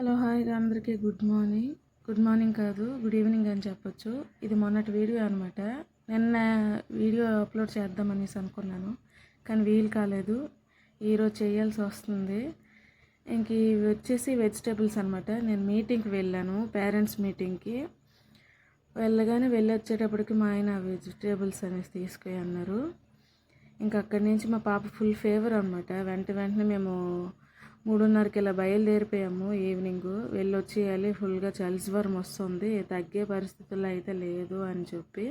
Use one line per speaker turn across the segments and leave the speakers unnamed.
Hello hi అందరికీ good morning కాదు good evening అని చెప్పొచ్చు. ఇది మొన్నటి వీడియో అనమాట. నిన్న వీడియో అప్లోడ్ చేద్దామనేసి అనుకున్నాను, కానీ వీలు కాలేదు. ఈరోజు చేయాల్సి వస్తుంది. ఇంక ఇవి వచ్చేసి వెజిటేబుల్స్ అనమాట. నేను మీటింగ్కి వెళ్ళాను, పేరెంట్స్ మీటింగ్కి. వెళ్ళి వచ్చేటప్పటికి మా ఆయన వెజిటేబుల్స్ అనేసి తీసుకుని అన్నారు. ఇంకా అక్కడి నుంచి మా పాప ఫుల్ ఫేవర్ అనమాట. వెంటనే మేము 3:30కి ఇలా బయలుదేరిపోయాము. ఈవినింగ్ వెళ్ళొచ్చేయాలి, ఫుల్గా చలిజ్వరం వస్తుంది, తగ్గే పరిస్థితుల్లో అయితే లేదు అని చెప్పి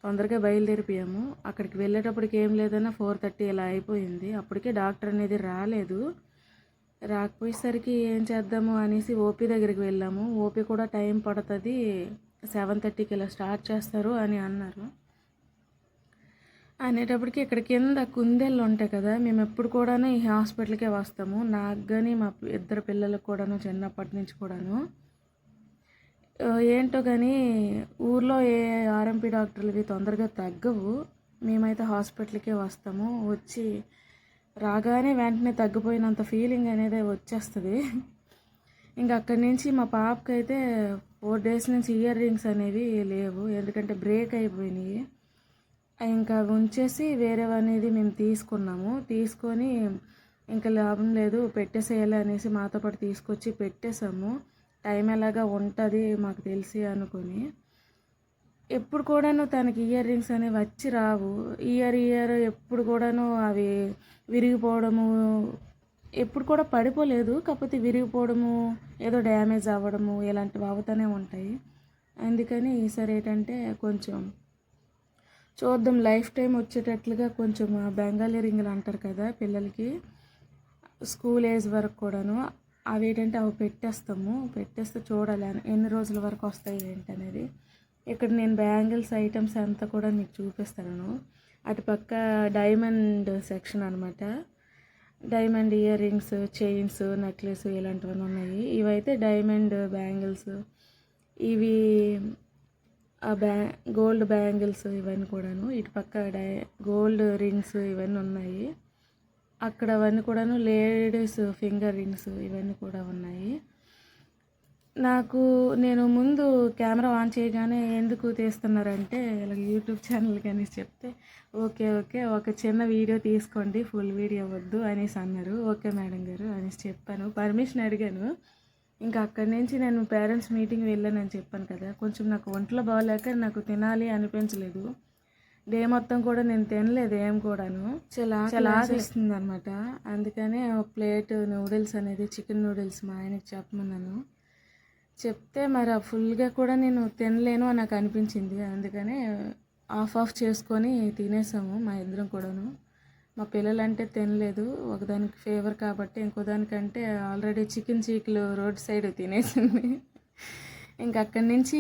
తొందరగా బయలుదేరిపోయాము. అక్కడికి వెళ్ళేటప్పటికి ఏం లేదన్నా 4:30 ఇలా అయిపోయింది. అప్పటికే డాక్టర్ అనేది రాకపోయేసరికి ఏం చేద్దాము అనేసి ఓపీ దగ్గరికి వెళ్ళాము. ఓపీ కూడా టైం పడుతుంది, 7:30కి ఇలా స్టార్ట్ చేస్తారు అని అన్నారు. అనేటప్పటికి ఇక్కడ కింద కుందేళ్ళు ఉంటాయి కదా, మేము ఎప్పుడు కూడాను ఈ హాస్పిటల్కే వస్తాము. నాకు కానీ మా ఇద్దరు పిల్లలకు కూడాను చిన్నప్పటి నుంచి కూడాను ఏంటో కానీ ఊర్లో ఏ ఆర్ఎంపీ డాక్టర్లు ఇవి తొందరగా తగ్గవు. మేమైతే హాస్పిటల్కే వస్తాము. వచ్చి రాగానే వెంటనే తగ్గిపోయినంత ఫీలింగ్ అనేది వచ్చేస్తుంది. ఇంకా అక్కడి నుంచి మా పాపకి అయితే 4 days నుంచి ఇయర్ రింగ్స్ అనేవి లేవు, ఎందుకంటే బ్రేక్ అయిపోయినాయి. ఇంకా ఉంచేసి వేరేవనేది మేము తీసుకొని ఇంకా లాభం లేదు పెట్టేసేయాలి అనేసి మాతో పాటు తీసుకొచ్చి పెట్టేసాము. టైం ఎలాగా ఉంటుంది మాకు తెలిసి అనుకొని. ఎప్పుడు కూడాను తనకి ఇయర్ రింగ్స్ అనేవి వచ్చి రావు. ఇయర్ ఎప్పుడు కూడాను అవి విరిగిపోవడము, ఎప్పుడు కూడా పడిపోలేదు, కాకపోతే విరిగిపోవడము, ఏదో డ్యామేజ్ అవ్వడము ఇలాంటివి అవుతూనే ఉంటాయి. అందుకని ఈసారి ఏంటంటే కొంచెం చూద్దాం, లైఫ్ టైం వచ్చేటట్లుగా కొంచెం బెంగాలీ రింగులు అంటారు కదా పిల్లలకి, స్కూల్ ఏజ్ వరకు కూడాను అవి ఏంటంటే అవి పెట్టేస్తే చూడాలి ఎన్ని రోజుల వరకు వస్తాయి ఏంటనేది. ఇక్కడ నేను బ్యాంగిల్స్ ఐటమ్స్ అంతా కూడా మీకు చూపిస్తాను. అటుపక్క డైమండ్ సెక్షన్ అనమాట. Diamond ear rings, chains, necklace ఇలాంటివన్నీ ఉన్నాయి. ఇవైతే డైమండ్ బ్యాంగిల్స్, ఇవి గోల్డ్ బ్యాంగిల్స్ ఇవన్నీ కూడాను. ఇటు పక్క గోల్డ్ రింగ్స్ ఇవన్నీ ఉన్నాయి. అక్కడ అవన్నీ కూడాను లేడీస్ ఫింగర్ రింగ్స్ ఇవన్నీ కూడా ఉన్నాయి. నేను ముందు కెమెరా ఆన్ చేయగానే ఎందుకు తీస్తున్నారంటే ఇలా యూట్యూబ్ ఛానల్ కానీ చెప్తే ఓకే ఒక చిన్న వీడియో తీసుకోండి, ఫుల్ వీడియో వద్దు అనేసి అన్నారు. ఓకే మేడం గారు అనేసి చెప్పాను, పర్మిషన్ అడిగాను. ఇంకా అక్కడి నుంచి నేను పేరెంట్స్ మీటింగ్ వెళ్ళానని చెప్పాను కదా, కొంచెం నాకు ఒంట్లో బాగోలేక నాకు తినాలి అనిపించలేదు. డే మొత్తం కూడా నేను తినలేదు ఏం కూడాను, చాలా ఆశిస్తుంది అనమాట. అందుకనే ఒక ప్లేట్ నూడిల్స్ అనేది, చికెన్ నూడిల్స్ మా ఆయనకి చెప్పమన్నాను. చెప్తే మరి ఆ ఫుల్గా కూడా నేను తినలేను అని నాకు అనిపించింది. అందుకనే ఆఫ్ చేసుకొని తినేసాము మా ఇద్దరం కూడాను. మా పిల్లలంటే తినలేదు, ఒకదానికి ఫేవర్ కాబట్టి ఇంకో దానికంటే ఆల్రెడీ చికెన్ చీకులు రోడ్ సైడ్ తినేసింది. ఇంకా అక్కడి నుంచి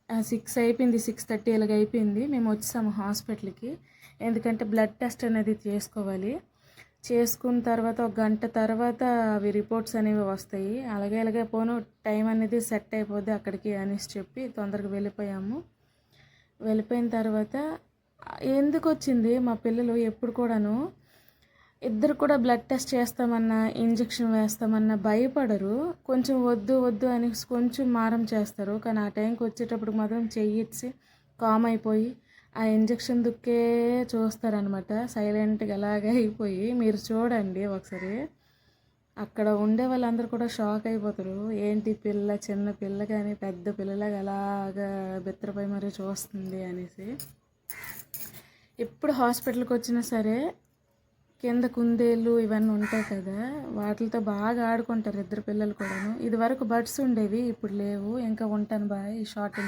6 అయిపోయింది, 6:30 ఇలాగ అయిపోయింది. మేము వచ్చాము హాస్పిటల్కి, ఎందుకంటే బ్లడ్ టెస్ట్ అనేది చేసుకోవాలి. చేసుకున్న తర్వాత 1 గంట తర్వాత అవి రిపోర్ట్స్ అనేవి వస్తాయి. అలాగే పోను టైం అనేది సెట్ అయిపోద్ది అక్కడికి అనేసి చెప్పి తొందరగా వెళ్ళిపోయిన తర్వాత ఎందుకు వచ్చింది, మా పిల్లలు ఎప్పుడు కూడాను ఇద్దరు కూడా బ్లడ్ టెస్ట్ చేస్తామన్నా, ఇంజెక్షన్ వేస్తామన్నా భయపడరు. కొంచెం వద్దు అని కొంచెం మారం చేస్తారు. కానీ ఆ టైంకి వచ్చేటప్పుడు మాత్రం చెయ్యిచ్చి కామ్ అయిపోయి ఆ ఇంజెక్షన్ దుక్కే చూస్తారనమాట, సైలెంట్గా అలాగే అయిపోయి. మీరు చూడండి ఒకసారి, అక్కడ ఉండే వాళ్ళందరూ కూడా షాక్ అయిపోతారు. ఏంటి చిన్న పిల్ల కానీ పెద్ద పిల్లలాగా అలాగా బిత్తరపై మరీ చూస్తుంది అనేసి. ఎప్పుడు హాస్పిటల్కి వచ్చినా సరే కింద కుందేళ్ళు ఇవన్నీ ఉంటాయి కదా, వాటితో బాగా ఆడుకుంటారు ఇద్దరు పిల్లలు కూడాను. ఇది వరకు బడ్స్ ఉండేవి, ఇప్పుడు లేవు. ఇంకా ఉంటాను బాయ్, ఈ షార్ట్